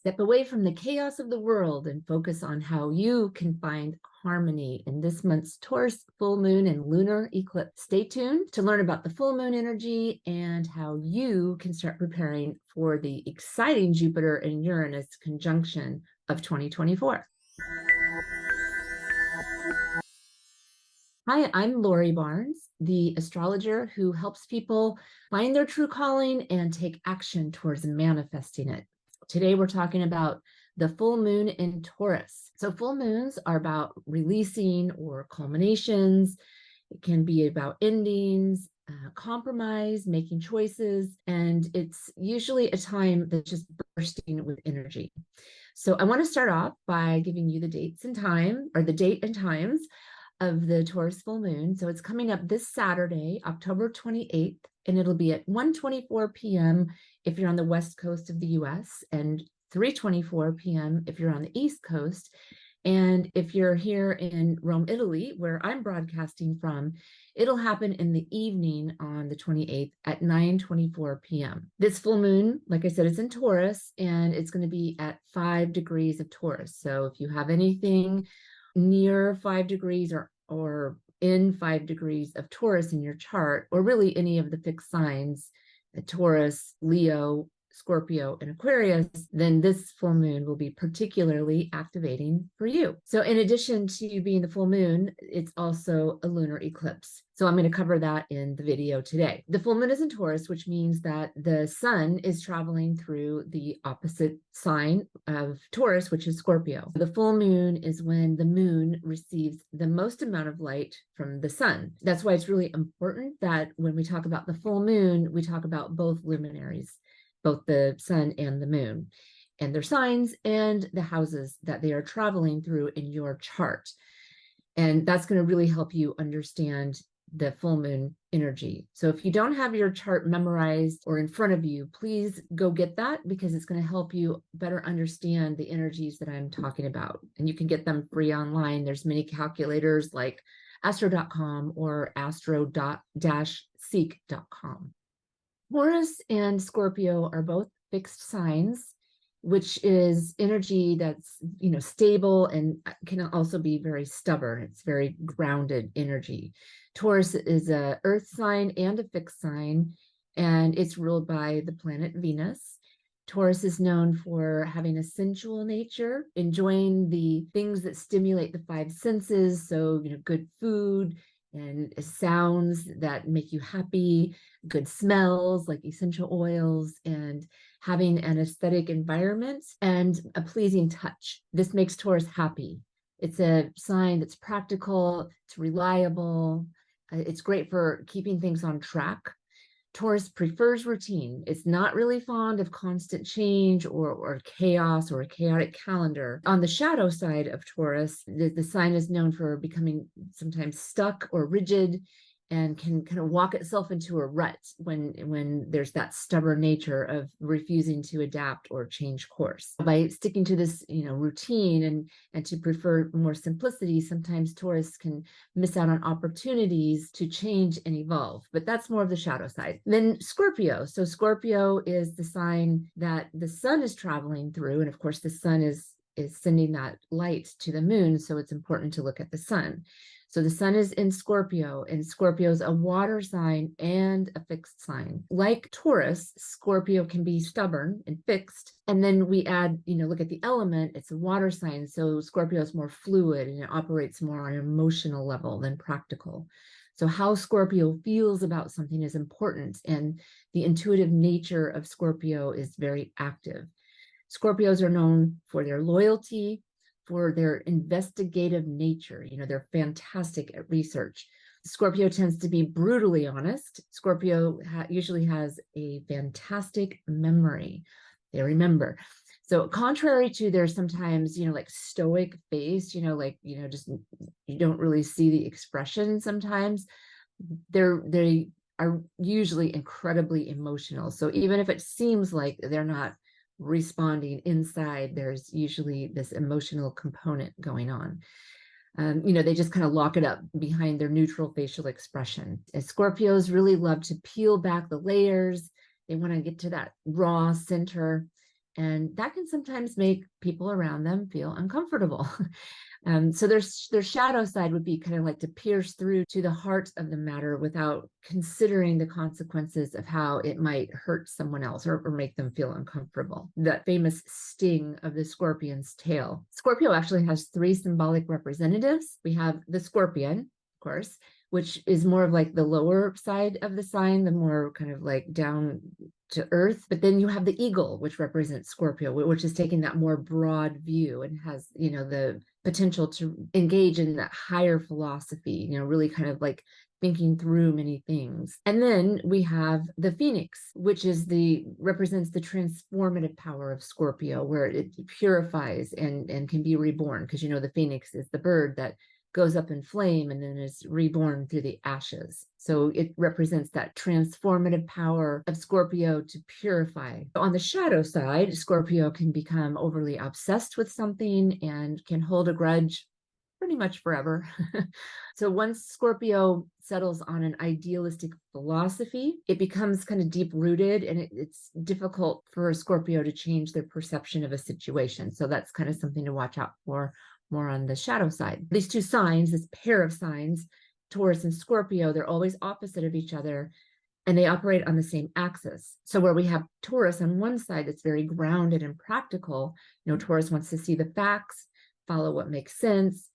Step away from the chaos of the world and focus on how you can find harmony in this month's Taurus full moon and lunar eclipse. Stay tuned to learn about the full moon energy and how you can start preparing for the exciting Jupiter and Uranus conjunction of 2024. Hi, I'm Lori Barnes, the astrologer who helps people find their true calling and take action towards manifesting it. Today, we're talking about the full moon in Taurus. So full moons are about releasing or culminations. It can be about endings, compromise, making choices, and it's usually a time that's just bursting with energy. So I want to start off by giving you the dates and time, or the date and times of the Taurus full moon. So it's coming up this Saturday, October 28th, and it'll be at 1:24 p.m. if you're on the west coast of the US, and 3:24 p.m. if you're on the east coast. And if you're here in Rome, Italy, where I'm broadcasting from, it'll happen in the evening on the 28th at 9:24 p.m. This full moon, like I said, it's in Taurus, and it's going to be at 5 degrees of Taurus. So if you have anything near 5 degrees or in 5 degrees of Taurus in your chart, or really any of the fixed signs, Taurus, Leo, Scorpio, and Aquarius, then this full moon will be particularly activating for you. So in addition to being the full moon, it's also a lunar eclipse. So I'm going to cover that in the video today. The full moon is in Taurus, which means that the sun is traveling through the opposite sign of Taurus, which is Scorpio. The full moon is when the moon receives the most amount of light from the sun. That's why it's really important that when we talk about the full moon, we talk about both luminaries, both the sun and the moon, and their signs and the houses that they are traveling through in your chart. And that's going to really help you understand the full moon energy. So if you don't have your chart memorized or in front of you, please go get that, because it's going to help you better understand the energies that I'm talking about. And you can get them free online. There's many calculators like astro.com or astro-seek.com. Taurus and Scorpio are both fixed signs, which is energy that's, stable and can also be very stubborn. It's very grounded energy. Taurus is a earth sign and a fixed sign, and it's ruled by the planet Venus. Taurus is known for having a sensual nature, enjoying the things that stimulate the five senses. So, good food and sounds that make you happy, good smells like essential oils, and having an aesthetic environment and a pleasing touch. This makes Taurus happy. It's a sign that's practical, it's reliable, it's great for keeping things on track. Taurus prefers routine. It's not really fond of constant change or chaos or a chaotic calendar. On the shadow side of Taurus, the sign is known for becoming sometimes stuck or rigid, and can kind of walk itself into a rut when there's that stubborn nature of refusing to adapt or change course. By sticking to this, routine and to prefer more simplicity, sometimes Taurus can miss out on opportunities to change and evolve. But that's more of the shadow side. Then Scorpio. So Scorpio is the sign that the sun is traveling through, and of course the sun is sending that light to the moon, so it's important to look at the sun. So the sun is in Scorpio, and Scorpio is a water sign and a fixed sign. Like Taurus, Scorpio can be stubborn and fixed. And then we add, look at the element, it's a water sign. So Scorpio is more fluid and it operates more on an emotional level than practical. So how Scorpio feels about something is important, and the intuitive nature of Scorpio is very active. Scorpios are known for their loyalty, for their investigative nature. They're fantastic at research. Scorpio tends to be brutally honest. Scorpio usually has a fantastic memory. They remember. So contrary to their sometimes, like stoic face, just you don't really see the expression sometimes. They are usually incredibly emotional. So even if it seems like they're not responding inside, there's usually this emotional component going on. They just kind of lock it up behind their neutral facial expression. And Scorpios really love to peel back the layers. They want to get to that raw center. And that can sometimes make people around them feel uncomfortable. So their shadow side would be kind of like to pierce through to the heart of the matter without considering the consequences of how it might hurt someone else or make them feel uncomfortable. That famous sting of the scorpion's tail. Scorpio actually has 3 symbolic representatives. We have the scorpion, of course, which is more of like the lower side of the sign, the more kind of like down to earth. But then you have the eagle, which represents Scorpio, which is taking that more broad view and has, the potential to engage in that higher philosophy, really kind of like thinking through many things. And then we have the phoenix, which represents the transformative power of Scorpio, where it purifies and can be reborn, because the phoenix is the bird that goes up in flame and then is reborn through the ashes. So it represents that transformative power of Scorpio to purify. On the shadow side, Scorpio can become overly obsessed with something and can hold a grudge pretty much forever. So once Scorpio settles on an idealistic philosophy, it becomes kind of deep rooted, and it's difficult for Scorpio to change their perception of a situation. So that's kind of something to watch out for more on the shadow side. These 2 signs, this pair of signs, Taurus and Scorpio, they're always opposite of each other, and they operate on the same axis. So where we have Taurus on one side that's very grounded and practical, Taurus wants to see the facts, follow what makes sense,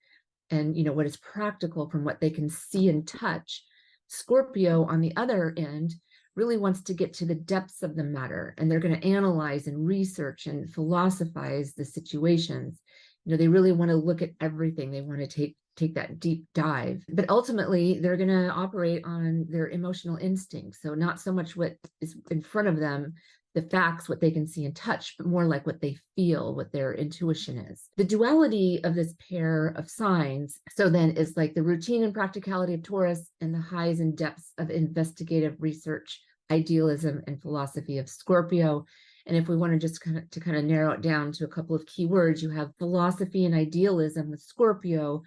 and what is practical from what they can see and touch. Scorpio on the other end really wants to get to the depths of the matter, and they're going to analyze and research and philosophize the situations. They really want to look at everything. They want to take that deep dive. But ultimately, they're going to operate on their emotional instincts. So not so much what is in front of them, the facts, what they can see and touch, but more like what they feel, what their intuition is. The duality of this pair of signs, so then, is like the routine and practicality of Taurus and the highs and depths of investigative research, idealism, and philosophy of Scorpio. And if we want to just kind of narrow it down to a couple of key words, you have philosophy and idealism with Scorpio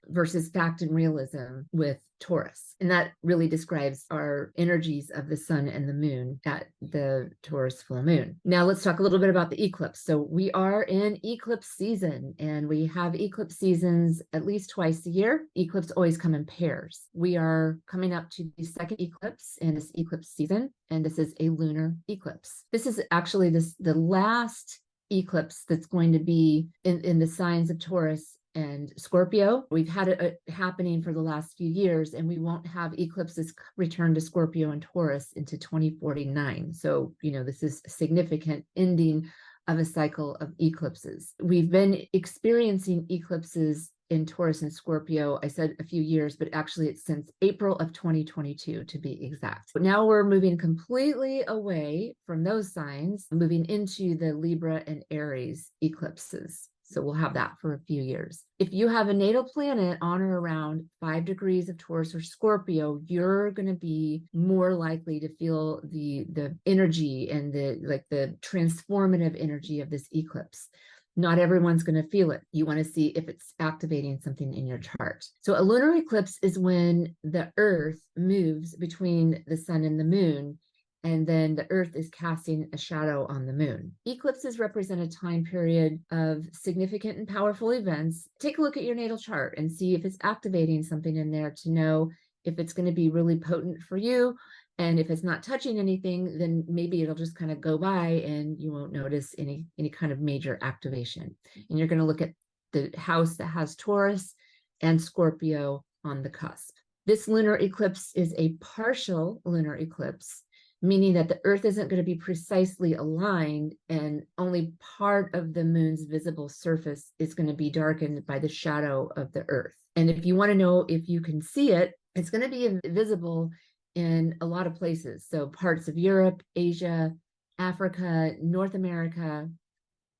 versus fact and realism with Taurus. And that really describes our energies of the sun and the moon at the Taurus full moon. Now let's talk a little bit about the eclipse. So we are in eclipse season, and we have eclipse seasons at least twice a year. Eclipses always come in pairs. We are coming up to the second eclipse in this eclipse season, and this is a lunar eclipse. This is actually the last eclipse that's going to be in the signs of Taurus and Scorpio. We've had it happening for the last few years, and we won't have eclipses return to Scorpio and Taurus into 2049. So, this is a significant ending of a cycle of eclipses. We've been experiencing eclipses in Taurus and Scorpio, I said a few years, but actually it's since April of 2022 to be exact. But now we're moving completely away from those signs, moving into the Libra and Aries eclipses. So we'll have that for a few years. If you have a natal planet on or around 5 degrees of Taurus or Scorpio, you're going to be more likely to feel the energy and the transformative energy of this eclipse. Not everyone's going to feel it. You want to see if it's activating something in your chart. So a lunar eclipse is when the Earth moves between the sun and the moon, and then the Earth is casting a shadow on the moon. Eclipses represent a time period of significant and powerful events. Take a look at your natal chart and see if it's activating something in there to know if it's going to be really potent for you. And if it's not touching anything, then maybe it'll just kind of go by and you won't notice any kind of major activation. And you're going to look at the house that has Taurus and Scorpio on the cusp. This lunar eclipse is a partial lunar eclipse, meaning that the Earth isn't going to be precisely aligned, and only part of the moon's visible surface is going to be darkened by the shadow of the Earth. And if you want to know if you can see it, it's going to be visible in a lot of places. So parts of Europe, Asia, Africa, North America,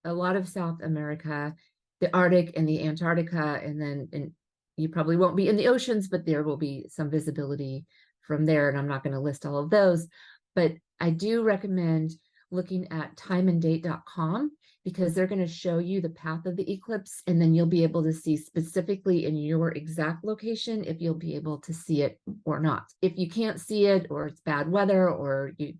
a lot of South America, the Arctic and the Antarctica, and you probably won't be in the oceans, but there will be some visibility from there. And I'm not going to list all of those, but I do recommend looking at timeanddate.com, because they're going to show you the path of the eclipse, and then you'll be able to see specifically in your exact location if you'll be able to see it or not. If you can't see it, or it's bad weather, or you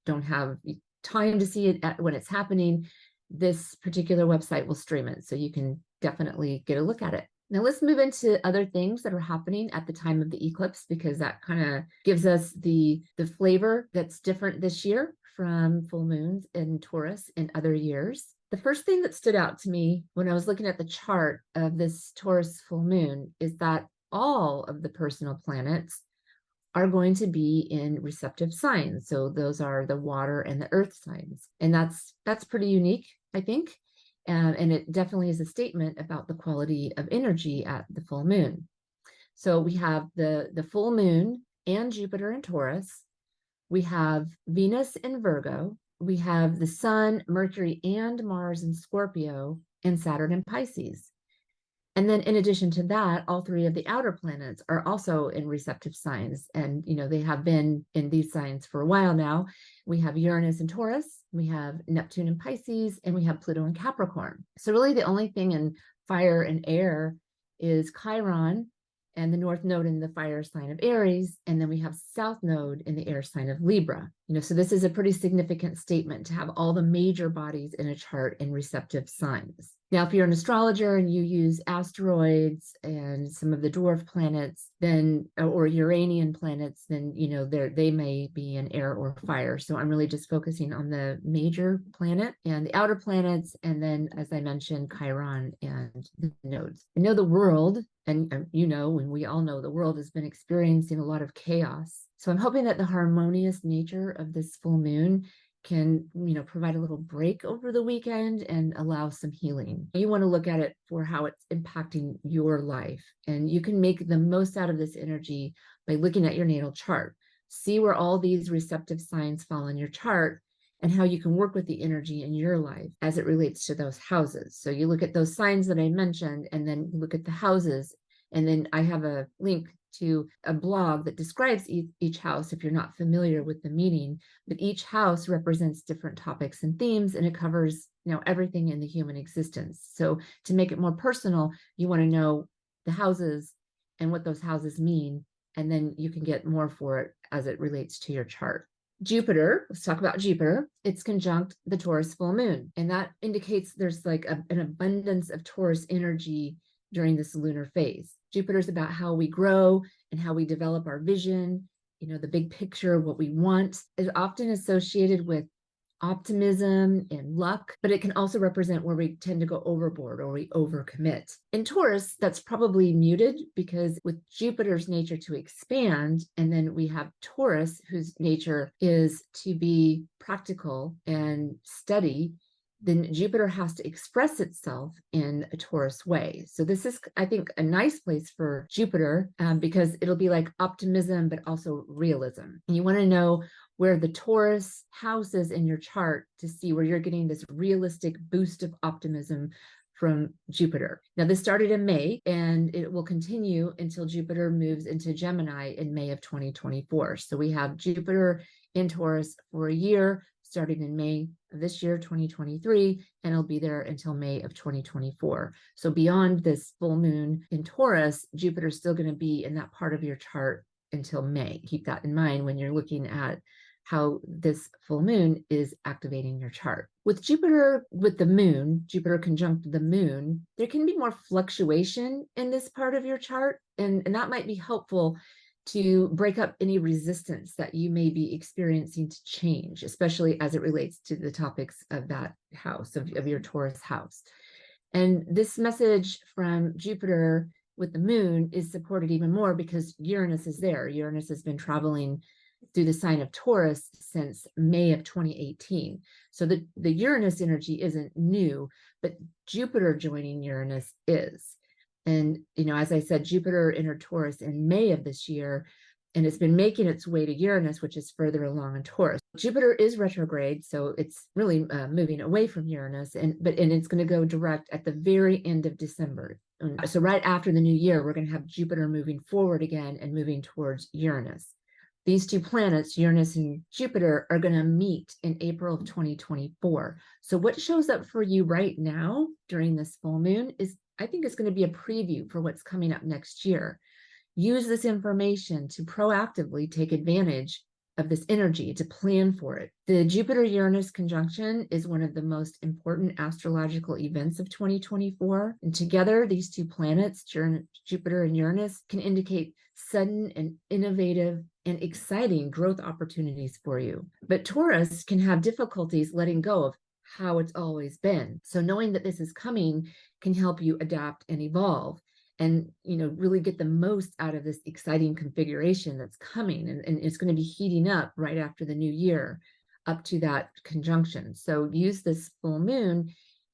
don't have time to see it when it's happening, this particular website will stream it. So you can definitely get a look at it. Now let's move into other things that are happening at the time of the eclipse, because that kind of gives us the flavor that's different this year from full moons in Taurus in other years. The first thing that stood out to me when I was looking at the chart of this Taurus full moon is that all of the personal planets are going to be in receptive signs. So those are the water and the earth signs. And that's pretty unique, I think. And it definitely is a statement about the quality of energy at the full moon. So we have the full moon and Jupiter in Taurus. We have Venus in Virgo. We have the Sun, Mercury, and Mars in Scorpio, and Saturn in Pisces. And then in addition to that, all three of the outer planets are also in receptive signs. And, they have been in these signs for a while now. We have Uranus in Taurus, we have Neptune in Pisces, and we have Pluto in Capricorn. So really the only thing in fire and air is Chiron and the North Node in the fire sign of Aries. And then we have South Node in the air sign of Libra. So this is a pretty significant statement to have all the major bodies in a chart in receptive signs. Now, if you're an astrologer and you use asteroids and some of the dwarf planets, then, or Uranian planets, then, they may be in air or fire. So I'm really just focusing on the major planet and the outer planets. And then, as I mentioned, Chiron and the nodes. I know the world, and and we all know the world has been experiencing a lot of chaos. So I'm hoping that the harmonious nature of this full moon can, provide a little break over the weekend and allow some healing. You want to look at it for how it's impacting your life. And you can make the most out of this energy by looking at your natal chart. See where all these receptive signs fall in your chart and how you can work with the energy in your life as it relates to those houses. So you look at those signs that I mentioned, and then look at the houses. And then I have a link to a blog that describes each house if you're not familiar with the meaning, but each house represents different topics and themes, and it covers everything in the human existence. So to make it more personal, you want to know the houses and what those houses mean, and then you can get more for it as it relates to your chart. Jupiter, let's talk about Jupiter. It's conjunct the Taurus full moon, and that indicates there's like an abundance of Taurus energy during this lunar phase. Jupiter's about how we grow and how we develop our vision, the big picture of what we want. Is often associated with optimism and luck, but it can also represent where we tend to go overboard or we overcommit. In Taurus, that's probably muted because with Jupiter's nature to expand, and then we have Taurus, whose nature is to be practical and steady, then Jupiter has to express itself in a Taurus way. So this is, I think, a nice place for Jupiter because it'll be like optimism, but also realism. And you want to know where the Taurus house is in your chart to see where you're getting this realistic boost of optimism from Jupiter. Now, this started in May, and it will continue until Jupiter moves into Gemini in May of 2024. So we have Jupiter in Taurus for a year, starting in May of this year, 2023, and it'll be there until May of 2024. So beyond this full moon in Taurus, Jupiter's still going to be in that part of your chart until May. Keep that in mind when you're looking at how this full moon is activating your chart. With Jupiter, with the moon, Jupiter conjunct the moon, there can be more fluctuation in this part of your chart, and that might be helpful to break up any resistance that you may be experiencing to change, especially as it relates to the topics of that house, of your Taurus house. And this message from Jupiter with the moon is supported even more because Uranus is there. Uranus has been traveling through the sign of Taurus since May of 2018. So the Uranus energy isn't new, but Jupiter joining Uranus is. And, as I said, Jupiter entered Taurus in May of this year, and it's been making its way to Uranus, which is further along in Taurus. Jupiter is retrograde, so it's really moving away from Uranus, and it's going to go direct at the very end of December. So right after the new year, we're going to have Jupiter moving forward again and moving towards Uranus. These two planets, Uranus and Jupiter, are going to meet in April of 2024. So what shows up for you right now during this full moon is, I think, it's going to be a preview for what's coming up next year. Use this information to proactively take advantage of this energy, to plan for it. The Jupiter Uranus conjunction is one of the most important astrological events of 2024. And together, these two planets, Jupiter and Uranus, can indicate sudden and innovative and exciting growth opportunities for you. But Taurus can have difficulties letting go of how it's always been. So knowing that this is coming can help you adapt and evolve, and really get the most out of this exciting configuration that's coming, and it's going to be heating up right after the new year up to that conjunction. So use this full moon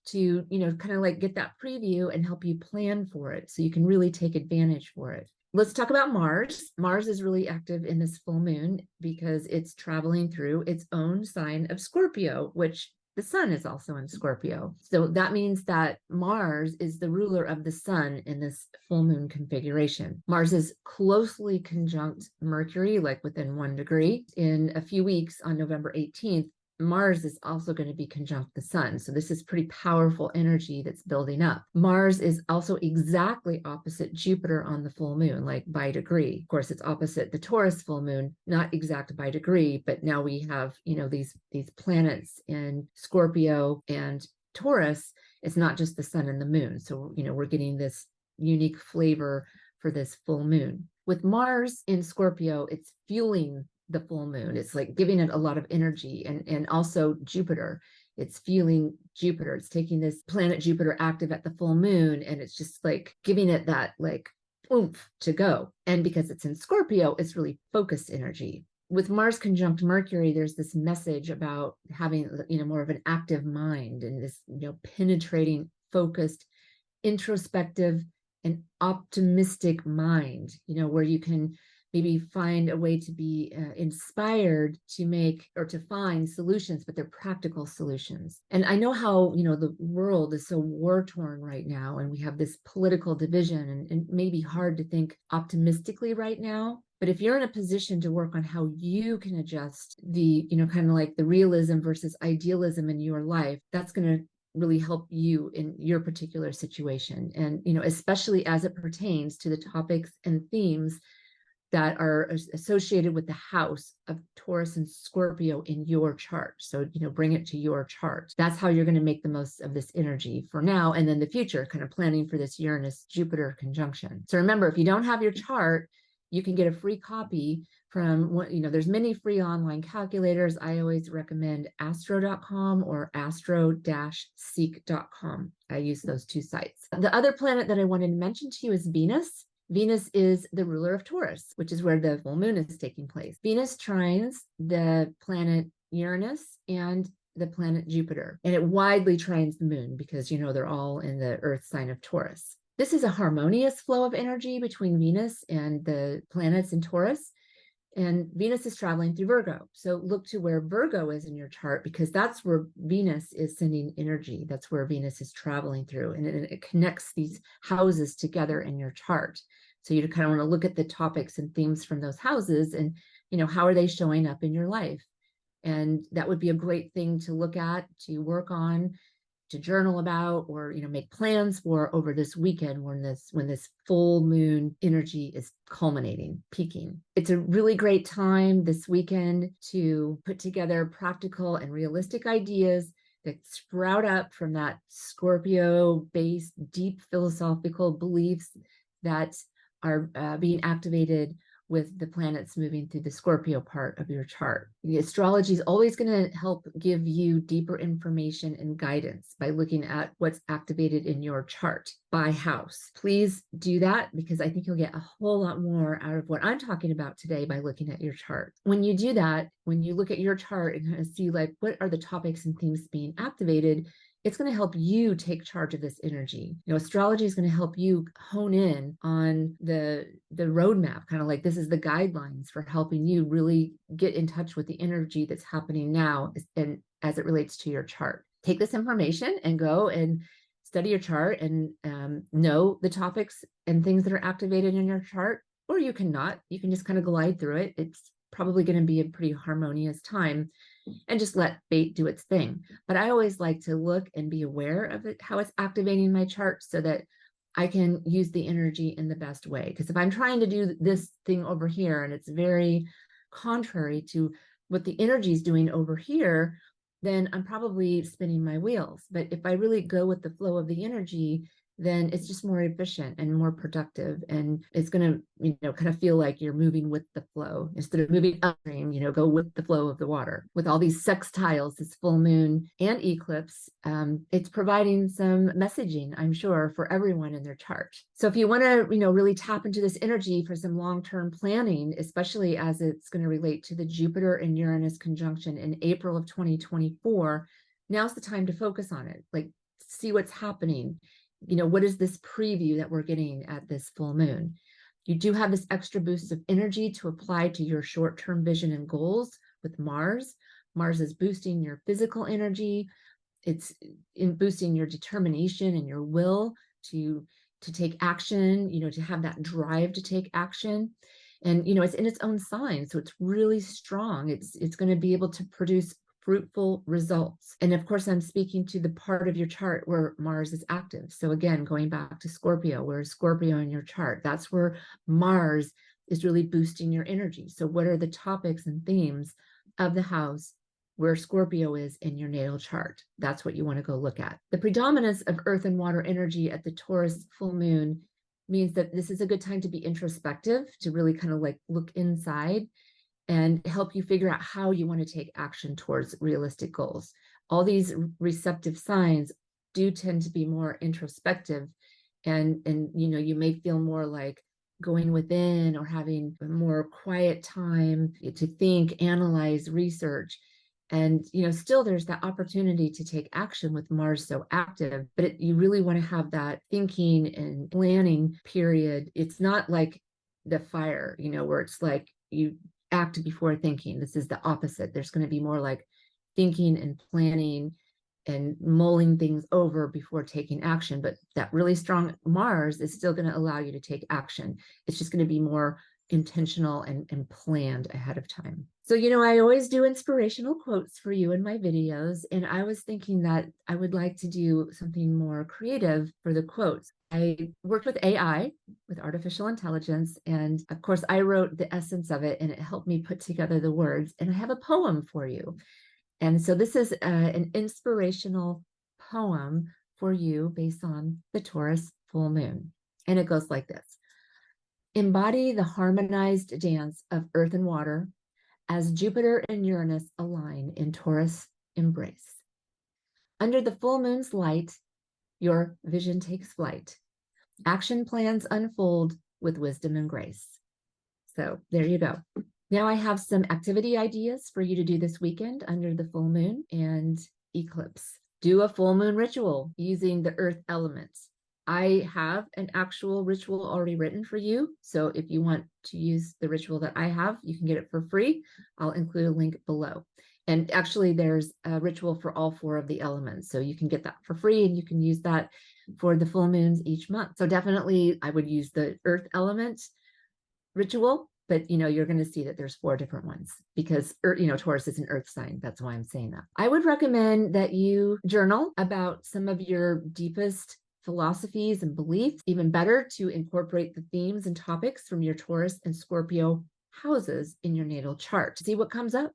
to kind of like get that preview and help you plan for it so you can really take advantage for it. Let's talk about Mars. Mars is really active in this full moon because it's traveling through its own sign of Scorpio, which the sun is also in Scorpio. So that means that Mars is the ruler of the sun in this full moon configuration. Mars is closely conjunct Mercury, like within 1 degree. In a few weeks on November 18th, Mars is also going to be conjunct the sun. So this is pretty powerful energy that's building up. Mars is also exactly opposite Jupiter on the full moon, like by degree. Of course, it's opposite the Taurus full moon, not exact by degree, but now we have, these planets in Scorpio and Taurus. It's not just the sun and the moon. So, we're getting this unique flavor for this full moon. With Mars in Scorpio, it's fueling the full moon. It's like giving it a lot of energy, and also Jupiter. It's fueling Jupiter. It's taking this planet Jupiter active at the full moon, and it's just like giving it that like oomph to go. And because it's in Scorpio, it's really focused energy. With Mars conjunct Mercury, there's this message about having more of an active mind, and this penetrating, focused, introspective, and optimistic mind, where you can maybe find a way to be inspired to make or to find solutions, but they're practical solutions. And I know how, the world is so war-torn right now, and we have this political division, and maybe hard to think optimistically right now. But if you're in a position to work on how you can adjust the, kind of like the realism versus idealism in your life, that's going to really help you in your particular situation. And, especially as it pertains to the topics and themes that are associated with the house of Taurus and Scorpio in your chart. So, bring it to your chart. That's how you're going to make the most of this energy for now and then the future, kind of planning for this Uranus-Jupiter conjunction. So remember, if you don't have your chart, you can get a free copy from there's many free online calculators. I always recommend astro.com or astro-seek.com. I use those two sites. The other planet that I wanted to mention to you is Venus. Venus is the ruler of Taurus, which is where the full moon is taking place. Venus trines the planet Uranus and the planet Jupiter, and it widely trines the moon because, they're all in the earth sign of Taurus. This is a harmonious flow of energy between Venus and the planets in Taurus, and Venus is traveling through Virgo. So look to where Virgo is in your chart, because that's where Venus is sending energy. That's where Venus is traveling through, and it connects these houses together in your chart. So you kind of want to look at the topics and themes from those houses, and how are they showing up in your life? And that would be a great thing to look at, to work on, to journal about, or make plans for over this weekend when this full moon energy is culminating, peaking. It's a really great time this weekend to put together practical and realistic ideas that sprout up from that Scorpio-based deep philosophical beliefs that are being activated with the planets moving through the Scorpio part of your chart. The astrology is always going to help give you deeper information and guidance by looking at what's activated in your chart by house. Please do that, because I think you'll get a whole lot more out of what I'm talking about today by looking at your chart. When you do that, when you look at your chart and kind of see like what are the topics and themes being activated, it's going to help you take charge of this energy. Astrology is going to help you hone in on the roadmap, kind of like this is the guidelines for helping you really get in touch with the energy that's happening now and as it relates to your chart. Take this information and go and study your chart and know the topics and things that are activated in your chart, or you cannot. You can just kind of glide through it. It's probably going to be a pretty harmonious time, and just let fate do its thing. But I always like to look and be aware of it, how it's activating my chart, so that I can use the energy in the best way. Because if I'm trying to do this thing over here and it's very contrary to what the energy is doing over here, then I'm probably spinning my wheels. But if I really go with the flow of the energy, then it's just more efficient and more productive. And it's going to, kind of feel like you're moving with the flow instead of moving upstream, go with the flow of the water. With all these sextiles, this full moon and eclipse, it's providing some messaging, I'm sure, for everyone in their chart. So if you want to, really tap into this energy for some long-term planning, especially as it's going to relate to the Jupiter and Uranus conjunction in April of 2024, now's the time to focus on it. Like, see what's happening. What is this preview that we're getting at this full moon? You do have this extra boost of energy to apply to your short-term vision and goals with Mars. Mars is boosting your physical energy. It's in boosting your determination and your will to take action, to have that drive to take action. And, it's in its own sign. So it's really strong. It's going to be able to produce fruitful results. And of course, I'm speaking to the part of your chart where Mars is active. So again, going back to Scorpio, where is Scorpio in your chart? That's where Mars is really boosting your energy. So what are the topics and themes of the house where Scorpio is in your natal chart? That's what you want to go look at. The predominance of earth and water energy at the Taurus full moon means that this is a good time to be introspective, to really kind of like look inside and help you figure out how you want to take action towards realistic goals. All these receptive signs do tend to be more introspective, and you may feel more like going within or having a more quiet time to think, analyze, research. And still there's that opportunity to take action with Mars so active, but you really want to have that thinking and planning period. It's not like the fire, where it's like you act before thinking. This is the opposite. There's going to be more like thinking and planning and mulling things over before taking action. But that really strong Mars is still going to allow you to take action. It's just going to be more intentional and planned ahead of time. So, I always do inspirational quotes for you in my videos, and I was thinking that I would like to do something more creative for the quotes. I worked with AI, with artificial intelligence, and of course I wrote the essence of it, and it helped me put together the words, and I have a poem for you. And so this is an inspirational poem for you based on the Taurus full moon. And it goes like this. Embody the harmonized dance of earth and water as Jupiter and Uranus align in Taurus embrace. Under the full moon's light, your vision takes flight. Action plans unfold with wisdom and grace. So there you go. Now I have some activity ideas for you to do this weekend under the full moon and eclipse. Do a full moon ritual using the earth elements. I have an actual ritual already written for you. So if you want to use the ritual that I have, you can get it for free. I'll include a link below. And actually there's a ritual for all 4 of the elements. So you can get that for free, and you can use that for the full moons each month. So definitely I would use the earth element ritual, but you're going to see that there's 4 different ones because Taurus is an earth sign. That's why I'm saying that. I would recommend that you journal about some of your deepest philosophies and beliefs. Even better to incorporate the themes and topics from your Taurus and Scorpio houses in your natal chart. See what comes up.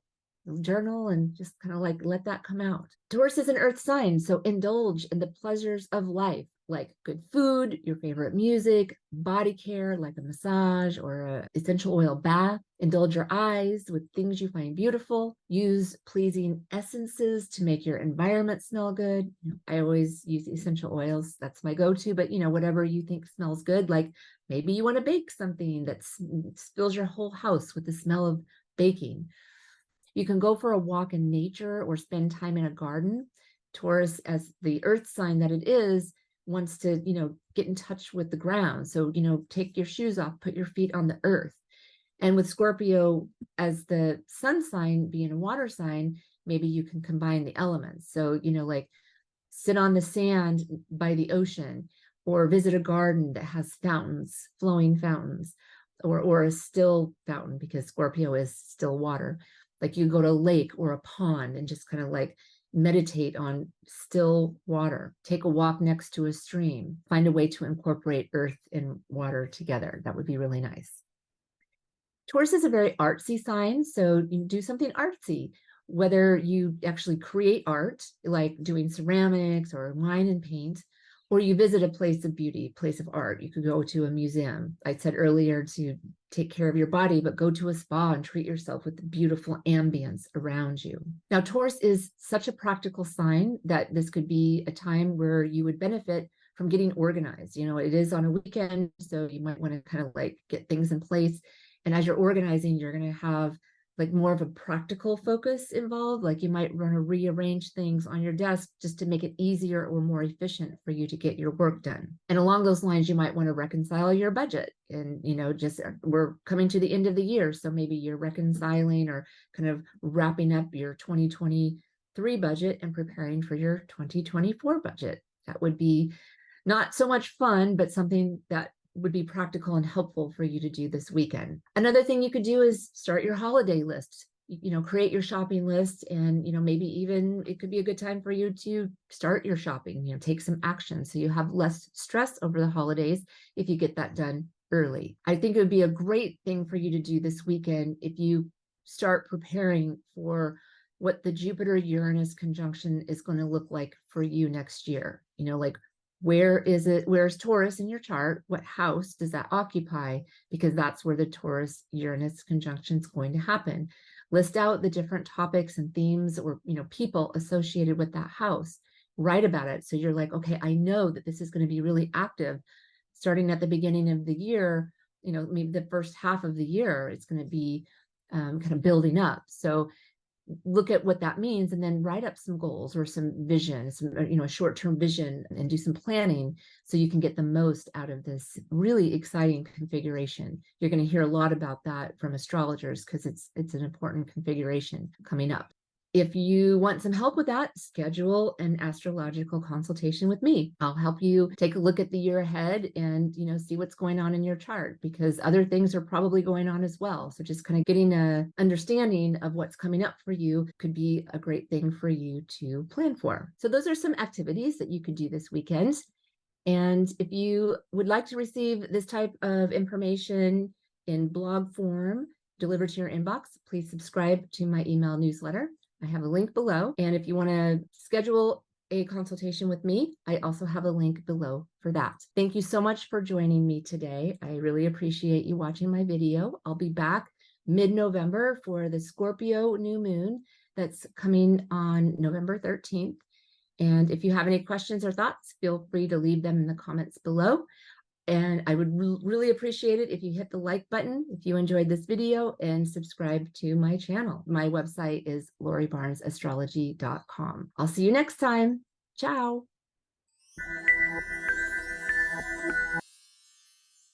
Journal and just kind of like let that come out. Taurus is an earth sign, so indulge in the pleasures of life, like good food, your favorite music, body care like a massage or an essential oil bath. Indulge your eyes with things you find beautiful. Use pleasing essences to make your environment smell good. I always use essential oils. That's my go-to, but whatever you think smells good, like maybe you want to bake something that fills your whole house with the smell of baking. You can go for a walk in nature or spend time in a garden. Taurus, as the earth sign that it is, wants to, get in touch with the ground. So, take your shoes off, put your feet on the earth. And with Scorpio as the sun sign being a water sign, maybe you can combine the elements. So, like sit on the sand by the ocean or visit a garden that has fountains, flowing fountains, or a still fountain because Scorpio is still water. Like you go to a lake or a pond and just kind of like meditate on still water. Take a walk next to a stream. Find a way to incorporate earth and water together. That would be really nice. Taurus is a very artsy sign, so you do something artsy, whether you actually create art, like doing ceramics or wine and paint, or you visit a place of beauty, place of art. You could go to a museum. I said earlier to take care of your body, but go to a spa and treat yourself with the beautiful ambience around you. Now, Taurus is such a practical sign that this could be a time where you would benefit from getting organized. You know, it is on a weekend, so you might want to kind of like get things in place. And as you're organizing, you're going to have like more of a practical focus involved. Like you might want to rearrange things on your desk just to make it easier or more efficient for you to get your work done. And along those lines, you might want to reconcile your budget. And, you know, just we're coming to the end of the year. So maybe you're reconciling or kind of wrapping up your 2023 budget and preparing for your 2024 budget. That would be not so much fun, but something that would be practical and helpful for you to do this weekend. Another thing you could do is start your holiday list. You know, create your shopping list, and, you know, maybe even it could be a good time for you to start your shopping, you know, take some action so you have less stress over the holidays if you get that done early. I think it would be a great thing for you to do this weekend if you start preparing for what the Jupiter Uranus conjunction is going to look like for you next year. You know, like, where is it? Where's Taurus in your chart? What house does that occupy? Because that's where the Taurus Uranus conjunction is going to happen. List out the different topics and themes or, you know, people associated with that house. Write about it. So you're like, okay, I know that this is going to be really active starting at the beginning of the year. You know, maybe the first half of the year, it's going to be kind of building up. So look at what that means and then write up some goals or some vision, some, you know, a short-term vision, and do some planning so you can get the most out of this really exciting configuration. You're going to hear a lot about that from astrologers because it's an important configuration coming up. If you want some help with that, schedule an astrological consultation with me. I'll help you take a look at the year ahead and, you know, see what's going on in your chart, because other things are probably going on as well. So just kind of getting an understanding of what's coming up for you could be a great thing for you to plan for. So those are some activities that you could do this weekend. And if you would like to receive this type of information in blog form delivered to your inbox, please subscribe to my email newsletter. I have a link below. And if you want to schedule a consultation with me, I also have a link below for that. Thank you so much for joining me today. I really appreciate you watching my video. I'll be back mid-November for the Scorpio new moon that's coming on November 13th. And if you have any questions or thoughts, feel free to leave them in the comments below. And I would really appreciate it if you hit the like button if you enjoyed this video, and subscribe to my channel. My website is loribarnesastrology.com. I'll see you next time. Ciao.